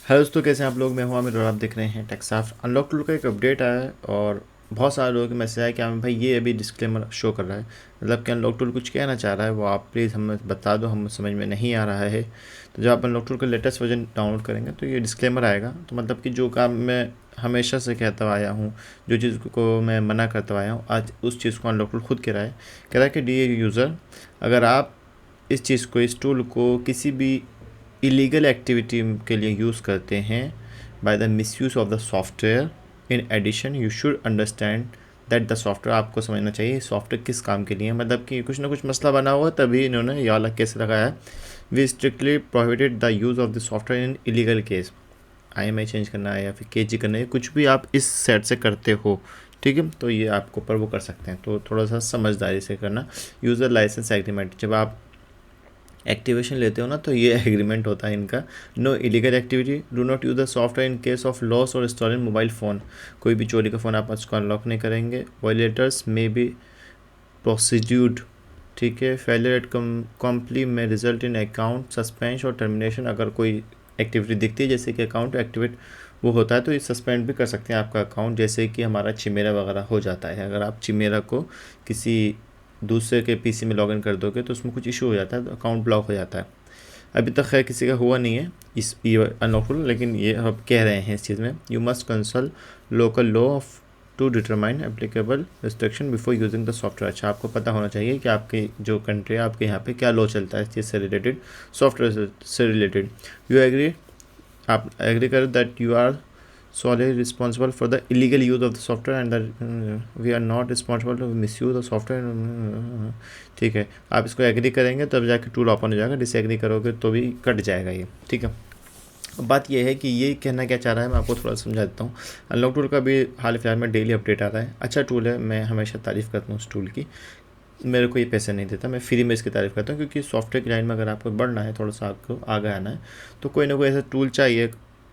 Hello दोस्तों, कैसे हैं आप लोग। मैं हूं आमिर और आप देख रहे हैं टेक्साफ्ट। अनलॉक टूल का एक अपडेट आया है और बहुत सारे लोगों के मैसेज आया कि हमें भाई ये अभी डिस्क्लेमर शो कर रहा है, मतलब कि अनलॉक टूल कुछ कहना चाह रहा है, वो आप प्लीज़ हमें बता दो, हम समझ में नहीं आ रहा है। तो जब आप अनलॉक टूल का लेटेस्ट वर्जन डाउनलोड करेंगे तो ये डिस्क्लेमर आएगा। तो मतलब कि जो काम मैं हमेशा से कहता आया हूँ, जो चीज़ को मैं मना करता आया हूँ, आज उस चीज़ को अनलॉक टूल खुद कह रहा है कि डियर यूज़र, अगर आप इस चीज़ को, इस टूल को किसी भी इलीगल एक्टिविटी के लिए यूज़ करते हैं by the misuse of the software, in addition you should understand that the software, आपको समझना चाहिए सॉफ्टवेयर किस काम के लिए है। मतलब कि कुछ ना कुछ मसला बना हुआ तभी इन्होंने यह अलग केस लगाया है। We strictly prohibited the use of the software in illegal case. IMI change करना है या फिर KG करना है, कुछ भी आप इस सेट से करते हो, ठीक है, तो ये आपको ऊपर वो कर सकते हैं। तो थोड़ा सा समझदारी से करना। यूज़र लाइसेंस एग्रीमेंट, जब आप एक्टिवेशन लेते हो ना, तो ये एग्रीमेंट होता है इनका। No illegal activity, do not use the software in case of loss और स्टोलन मोबाइल फ़ोन। कोई भी चोरी का फ़ोन आप उसको अनलॉक नहीं करेंगे। वायलेटर्स में बी प्रोसीड्यूड, ठीक है। फेलियर एट कम्पली में रिजल्ट इन अकाउंट सस्पेंशन और टर्मिनेशन। अगर कोई एक्टिविटी दिखती है जैसे कि अकाउंट एक्टिवेट वो होता है तो ये सस्पेंड भी कर सकते हैं आपका अकाउंट, जैसे कि हमारा चिमेरा वगैरह हो जाता है। अगर आप चिमेरा को किसी दूसरे के PC में लॉगिन कर दोगे तो उसमें कुछ इशू हो जाता है, तो अकाउंट ब्लॉक हो जाता है। अभी तक खैर किसी का हुआ नहीं है इस अनलॉकफुल, लेकिन ये अब कह रहे हैं इस चीज़ में। You must consult local law of to determine applicable restriction before using the software. अच्छा, आपको पता होना चाहिए कि आपके जो कंट्री है, आपके यहाँ पे क्या लॉ चलता है इस चीज़ से रिलेटेड, सॉफ्टवेयर से रिलेटेड। यू एग्री, आप एग्री करो that you are solely responsible for the illegal use of the software and that we are not responsible to misuse the software। ठीक है, आप इसको एग्री करेंगे तब जाके टूल ओपन हो जाएगा, डिसएग्री करोगे तो भी कट जाएगा ये, ठीक है। बात यह है कि ये कहना क्या चाह रहा है, मैं आपको थोड़ा समझा देता हूँ। अनलॉक टूल का भी हाल फिलहाल में डेली अपडेट आ रहा है। अच्छा टूल है, मैं हमेशा तारीफ़ करता हूँ उस टूल की। मेरे को ये पैसे नहीं देता, मैं फ्री में इसकी तारीफ़ करता हूँ, क्योंकि सॉफ्टवेयर की लाइन में अगर आपको बढ़ना है, थोड़ा सा आपको आगे आना है, तो कोई ना कोई ऐसा टूल चाहिए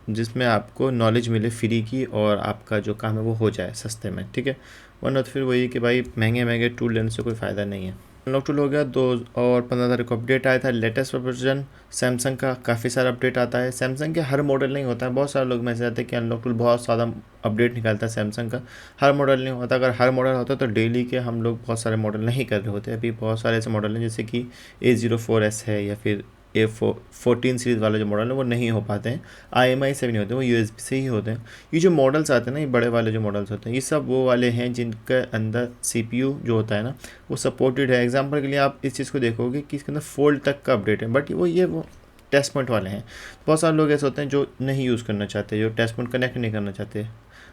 जिसमें आपको नॉलेज मिले फ्री की और आपका जो काम है वो हो जाए सस्ते में, ठीक है। वरना तो फिर वही कि भाई महंगे महंगे टूल लेने से कोई फ़ायदा नहीं है। अनलॉक टूल हो गया 2 और 15 तारीख को अपडेट आया था लेटेस्ट वर्जन सैमसंग का। काफ़ी सारा अपडेट आता है। सैमसंग के हर मॉडल नहीं होता है, बहुत सारे लोग मैसेज आते हैं कि अनलॉक टूल बहुत ज़्यादा अपडेट निकालता है सैमसंग का। हर मॉडल नहीं होता, अगर हर मॉडल होता तो डेली के हम लोग बहुत सारे मॉडल नहीं कर रहे होते। अभी बहुत सारे ऐसे मॉडल हैं जैसे कि A04S है या फिर A14 सीरीज़ वाले जो मॉडल है वो नहीं हो पाते हैं, IMI से भी नहीं होते, वो USB से ही होते हैं। ये जो मॉडल्स आते हैं ना, ये बड़े वाले जो मॉडल्स होते हैं, ये सब वो वाले हैं जिनके अंदर CPU जो होता है ना वो सपोर्टेड है। एग्जांपल के लिए आप इस चीज़ को देखोगे कि इसके अंदर फोल्ड तक का अपडेट है, बट वो टेस्ट पॉइंट वाले हैं। बहुत सारे लोग ऐसे होते हैं जो नहीं यूज़ करना चाहते, जो टेस्ट पॉइंट कनेक्ट नहीं करना चाहते।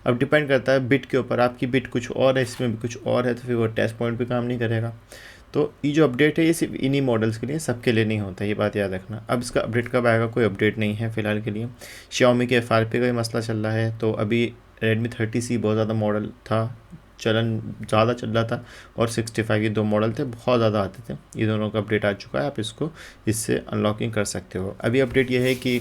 अब डिपेंड करता है बिट के ऊपर, आपकी बिट कुछ और है, इसमें भी कुछ और है, तो फिर वो टेस्ट पॉइंट पे काम नहीं करेगा। तो ये जो अपडेट है ये सिर्फ इन्हीं मॉडल्स के लिए, सबके लिए नहीं होता, ये बात याद रखना। अब इसका अपडेट कब आएगा कोई अपडेट नहीं है फ़िलहाल के लिए। Xiaomi के FRP का भी मसला चल रहा है, तो अभी Redmi 30C बहुत ज़्यादा मॉडल था, चलन ज़्यादा चल रहा था, और 65 ये 2 मॉडल थे, बहुत ज़्यादा आते थे। ये दोनों का अपडेट आ चुका है, आप इसको इससे अनलॉकिंग कर सकते हो। अभी अपडेट ये है कि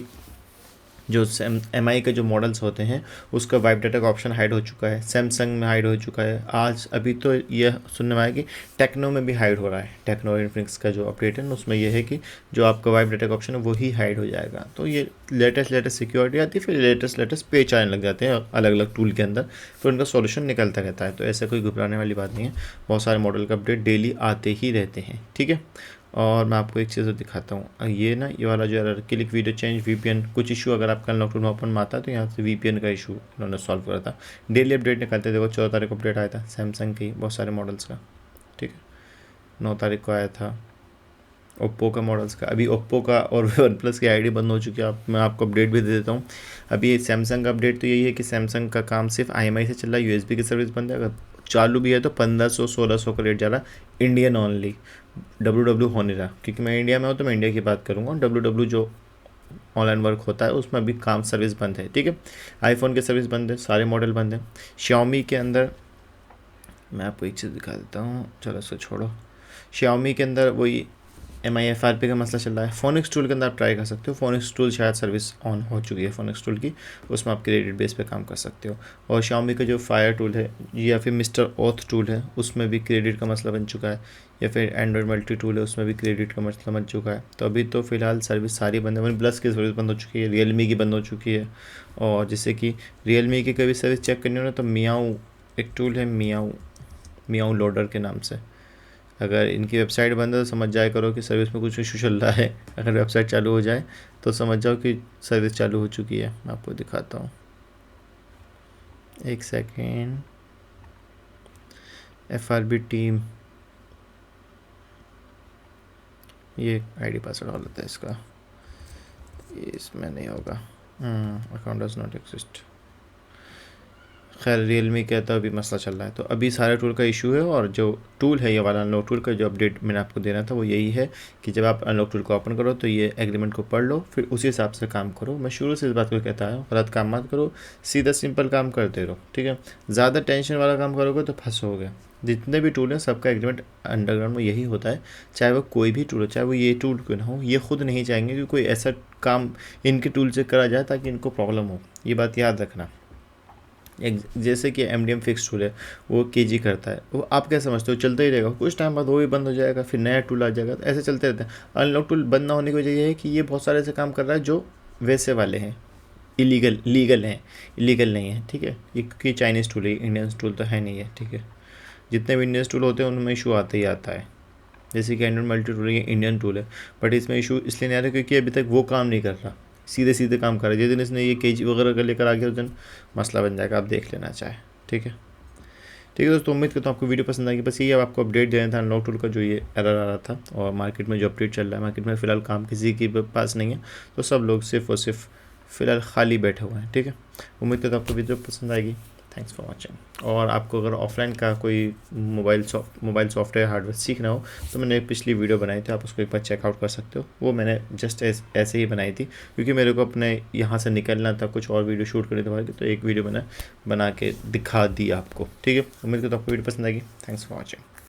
जो MI के जो मॉडल्स होते हैं उसका वाइप डाटा का ऑप्शन हाइड हो चुका है, सैमसंग में हाइड हो चुका है। आज अभी तो ये सुनने में आया कि टेक्नो में भी हाइड हो रहा है। टेक्नो इन्फिनिक्स का जो अपडेट है ना, उसमें यह है कि जो आपका वाइप डाटा का ऑप्शन है वही हाइड हो जाएगा। तो ये लेटेस्ट सिक्योरिटी आती है, फिर लेटेस्ट पेज आने लग जाते हैं अलग अलग टूल के अंदर, फिर उनका सॉल्यूशन निकलता रहता है। तो ऐसा कोई घबराने वाली बात नहीं है, बहुत सारे मॉडल का अपडेट डेली आते ही रहते हैं, ठीक है। और मैं आपको एक चीज़ दिखाता हूँ, ये ना ये वाला जो error click video change VPN कुछ इशू अगर आपका अनलॉक टूल में ओपन में आता है तो यहाँ से VPN का इशू इन्होंने सॉल्व करा था। डेली अपडेट निकलते, देखो 14 तारीख को अपडेट आया था सैमसंग की बहुत सारे मॉडल्स का, ठीक है। 9 तारीख को आया था ओप्पो का मॉडल्स का। अभी ओप्पो का और OnePlus की ID बंद हो चुकी है। मैं आपको अपडेट भी दे देता हूँ। अभी सैमसंग का अपडेट तो यही है कि सैमसंग का काम सिर्फ IMI से चल रहा है, USB की सर्विस बंद है। अगर चालू भी है तो 1500-1600 का रेट जा रहा है, इंडियन ओनली। WW हो नहीं रहा, क्योंकि मैं इंडिया में हूँ तो मैं इंडिया की बात करूँगा। WW जो ऑनलाइन वर्क होता है उसमें अभी काम सर्विस बंद है, ठीक है। आईफोन की सर्विस बंद है, सारे मॉडल बंद हैं। Xiaomi के अंदर मैं आपको एक चीज़ दिखा देता हूँ, चलो इसको छोड़ो। Xiaomi के अंदर वही MIFRP का मसला चल रहा है। फोनिक्स टूल के अंदर आप ट्राई कर सकते हो। फोनिक्स टूल शायद सर्विस ऑन हो चुकी है फोनिक्स टूल की, उसमें आप क्रेडिट बेस पे काम कर सकते हो। और Xiaomi का जो फायर टूल है या फिर मिस्टर ऑथ टूल है, उसमें भी क्रेडिट का मसला बन चुका है। या फिर एंड्रॉयड मल्टी टूल है, उसमें भी क्रेडिट का मसला बन चुका है। तो अभी तो फ़िलहाल सर्विस सारी बंद है। वन प्लस की सर्विस बंद हो चुकी है, रियलमी की बंद हो चुकी है। और जैसे कि रियलमी की कभी सर्विस चेक करनी हो ना, तो मियाऊ एक टूल है, मियाऊ लोडर के नाम से। अगर इनकी वेबसाइट बंद है तो समझ जाया करो कि सर्विस में कुछ इशू चल रहा है। अगर वेबसाइट चालू हो जाए तो समझ जाओ कि सर्विस चालू हो चुकी है। मैं आपको दिखाता हूँ, एक सेकेंड। FRB टीम, ये आईडी पासवर्ड डाल लेता है इसका, ये इसमें नहीं होगा। Account does not exist. खैर रियलमी का तो अभी मसला चल रहा है, तो अभी सारे टूल का इशू है। और जो टूल है ये वाला अनलॉक टूल का जो अपडेट मैंने आपको देना था वो यही है कि जब आप अनलॉक टूल को ओपन करो तो ये एग्रीमेंट को पढ़ लो, फिर उसी हिसाब से काम करो। मैं शुरू से इस बात को कहता हूँ, गलत काम मत करो, सीधा सिंपल काम करते रहो, ठीक है। ज़्यादा टेंशन वाला काम करोगे तो फंसोगे। जितने भी टूल हैं सबका एग्रीमेंट अंडरग्राउंड में यही होता है, चाहे वो कोई भी टूल हो, चाहे वो ये टूल क्यों ना हो। ये खुद नहीं चाहेंगे कि कोई ऐसा काम इनके टूल से करा जाए ताकि इनको प्रॉब्लम हो, ये बात याद रखना। एक जैसे कि MDM फिक्स टूल है, वो KG करता है, वो आप क्या समझते हो चलता ही रहेगा, कुछ टाइम बाद वो भी बंद हो जाएगा, फिर नया टूल आ जाएगा, तो ऐसे चलते रहते हैं। अनलॉक टूल बंद ना होने की वजह ये है कि ये बहुत सारे ऐसे काम कर रहा है जो वैसे वाले हैं, लीगल हैं, इलीगल नहीं है, ठीक है। ये क्योंकि चाइनीज़ टूल है, इंडियन टूल तो है नहीं है, ठीक है। जितने भी इंडियन टूल होते हैं उनमें इशू आता ही आता है। जैसे कि एंड्रॉइड मल्टी टूल ये इंडियन टूल है, बट इसमें इशू इसलिए नहीं आ रहा क्योंकि अभी तक वो काम नहीं कर रहा, सीधे सीधे काम कर रहा है। जिस दिन इसने ये KG वगैरह का लेकर आ गया उस दिन मसला बन जाएगा, आप देख लेना चाहे, ठीक है। ठीक है दोस्तों, उम्मीद करता हूँ आपको वीडियो पसंद आएगी। बस ये आपको अपडेट देना था अनलॉक टूल का जो ये एरर आ रहा था, और मार्केट में जो अपडेट चल रहा है। मार्केट में फ़िलहाल काम किसी के पास नहीं है, तो सब लोग सिर्फ और सिर्फ फ़िलहाल खाली बैठे हुए हैं, ठीक है। उम्मीद करता हूँ आपको वीडियो पसंद आएगी। Thanks for watching. और आपको अगर ऑफलाइन का कोई मोबाइल सॉफ्टवेयर हार्डवेयर सीखना हो तो मैंने एक पिछली वीडियो बनाई थी, आप उसको एक बार चेकआउट कर सकते हो। वो मैंने जस्ट ऐसे ही बनाई थी क्योंकि मेरे को अपने यहाँ से निकलना था, कुछ और वीडियो शूट करनी थी, तो एक वीडियो मैंने बना के दिखा दी आपको, ठीक है। उम्मीद करता हूँ आपको वीडियो पसंद आएगी। Thanks for watching.